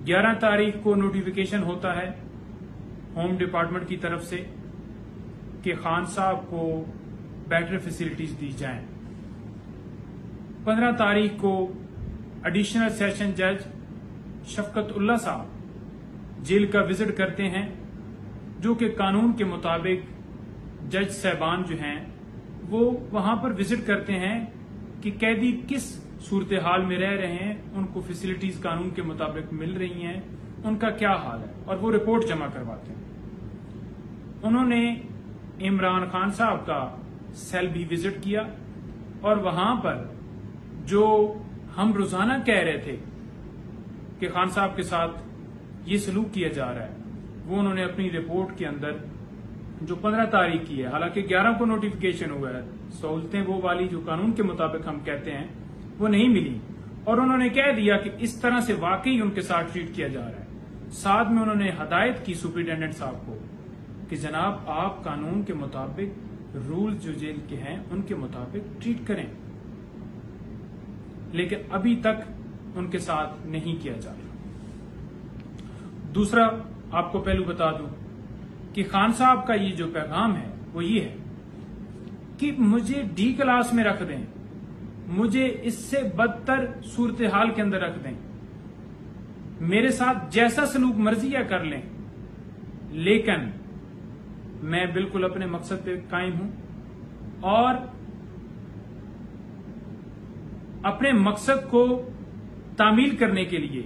11 तारीख को नोटिफिकेशन होता है होम डिपार्टमेंट की तरफ से कि खान साहब को बेटर फैसिलिटीज दी जाएं। 15 तारीख को एडिशनल सेशन जज शफकत उल्ला साहब जेल का विजिट करते हैं, जो कि कानून के मुताबिक जज साहबान जो हैं वो वहां पर विजिट करते हैं कि कैदी किस सूरत हाल में रह रहे हैं, उनको फैसिलिटीज कानून के मुताबिक मिल रही हैं, उनका क्या हाल है, और वो रिपोर्ट जमा करवाते हैं। उन्होंने इमरान खान साहब का सेल भी विजिट किया और वहां पर जो हम रोजाना कह रहे थे कि खान साहब के साथ ये सलूक किया जा रहा है, वो उन्होंने अपनी रिपोर्ट के अंदर जो 15 तारीख की है, हालांकि 11 को नोटिफिकेशन हुआ है, सहूलतें वो वाली जो कानून के मुताबिक हम कहते हैं वो नहीं मिली, और उन्होंने कह दिया कि इस तरह से वाकई उनके साथ ट्रीट किया जा रहा है। साथ में उन्होंने हदायत की सुप्रिंटेंडेंट साहब को कि जनाब आप कानून के मुताबिक रूल जो जेल के हैं उनके मुताबिक ट्रीट करें, लेकिन अभी तक उनके साथ नहीं किया जा रहा। दूसरा आपको पहलू बता दूं कि खान साहब का ये जो पैगाम है वो ये है कि मुझे डी क्लास में रख दें, मुझे इससे बदतर सूरत हाल के अंदर रख दें, मेरे साथ जैसा सलूक मर्जी या कर लें, लेकिन मैं बिल्कुल अपने मकसद पे कायम हूं और अपने मकसद को तामील करने के लिए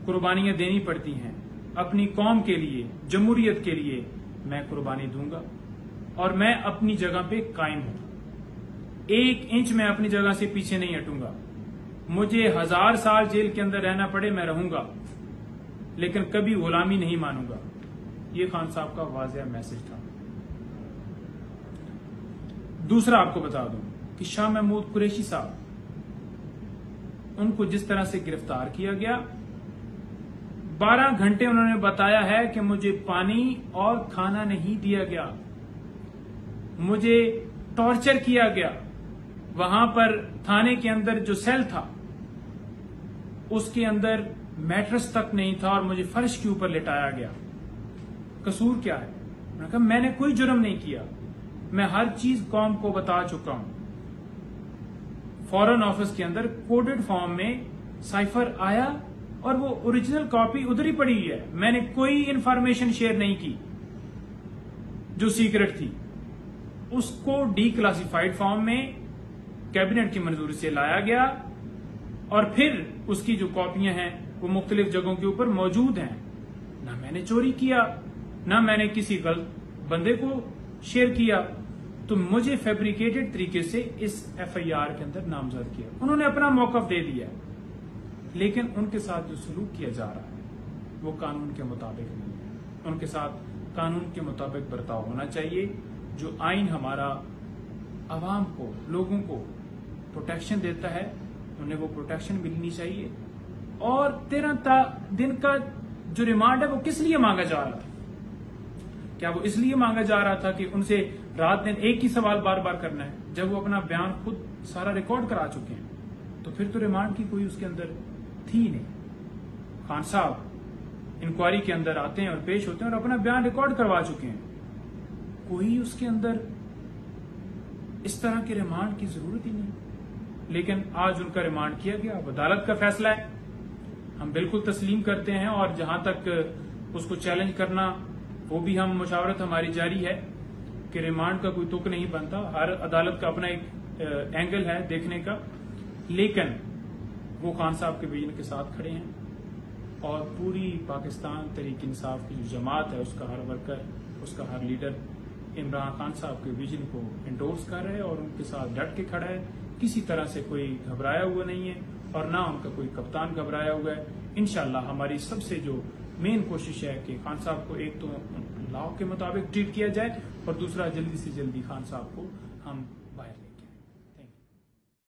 कुर्बानियां देनी पड़ती हैं। अपनी कौम के लिए, जमहूरियत के लिए मैं कुर्बानी दूंगा और मैं अपनी जगह पे कायम हूं। 1 इंच मैं अपनी जगह से पीछे नहीं हटूंगा। मुझे 1000 साल जेल के अंदर रहना पड़े मैं रहूंगा, लेकिन कभी गुलामी नहीं मानूंगा। ये खान साहब का वाज़ेह मैसेज था। दूसरा आपको बता दूं कि शाह महमूद कुरैशी साहब, उनको जिस तरह से गिरफ्तार किया गया, 12 घंटे उन्होंने बताया है कि मुझे पानी और खाना नहीं दिया गया, मुझे टॉर्चर किया गया। वहां पर थाने के अंदर जो सेल था उसके अंदर मैट्रेस तक नहीं था और मुझे फर्श के ऊपर लिटाया गया। कसूर क्या है? मैंने कहा मैंने कोई जुर्म नहीं किया, मैं हर चीज कौम को बता चुका हूं। फॉरेन ऑफिस के अंदर कोडेड फॉर्म में साइफर आया और वो ओरिजिनल कॉपी उधर ही पड़ी हुई है। मैंने कोई इंफॉर्मेशन शेयर नहीं की जो सीक्रेट थी। उसको डीक्लासिफाइड फॉर्म में कैबिनेट की मंजूरी से लाया गया और फिर उसकी जो कॉपियां हैं वो मुख्तलिफ जगहों के ऊपर मौजूद हैं। ना मैंने चोरी किया, ना मैंने किसी गलत बंदे को शेयर किया, तो मुझे फैब्रिकेटेड तरीके से इस एफआईआर के अंदर नामजद किया। उन्होंने अपना मौकफ दे दिया, लेकिन उनके साथ जो सलूक किया जा रहा है वो कानून के मुताबिक नहीं है। उनके साथ कानून के मुताबिक बर्ताव होना चाहिए। जो आइन हमारा आवाम को, लोगों को प्रोटेक्शन देता है, उन्हें वो प्रोटेक्शन मिलनी चाहिए। और 13 दिन का जो रिमांड है वो किस लिए मांगा जा रहा था? क्या वो इसलिए मांगा जा रहा था कि उनसे रात दिन एक ही सवाल बार बार करना है, जब वो अपना बयान खुद सारा रिकॉर्ड करा चुके हैं? तो फिर तो रिमांड की कोई उसके अंदर थी नहीं। खान साहब इंक्वायरी के अंदर आते हैं और पेश होते हैं और अपना बयान रिकॉर्ड करवा चुके हैं। कोई उसके अंदर इस तरह के रिमांड की जरूरत ही नहीं। लेकिन आज उनका रिमांड किया गया, अदालत का फैसला है, हम बिल्कुल तस्लीम करते हैं। और जहां तक उसको चैलेंज करना, वो भी हम मुशावरत हमारी जारी है कि रिमांड का कोई तुक नहीं बनता। हर अदालत का अपना एक एंगल है देखने का, लेकिन वो खान साहब के विजन के साथ खड़े हैं और पूरी पाकिस्तान तहरीक इंसाफ की जो जमात है उसका हर वर्कर, उसका हर लीडर इमरान खान साहब के विजन को एंडोर्स कर रहा है और उनके साथ डट के खड़ा है। किसी तरह से कोई घबराया हुआ नहीं है और ना उनका कोई कप्तान घबराया हुआ है। इंशाल्लाह हमारी सबसे जो मेन कोशिश है कि खान साहब को एक तो लॉ के मुताबिक ट्रीट किया जाए और दूसरा जल्दी से जल्दी खान साहब को हम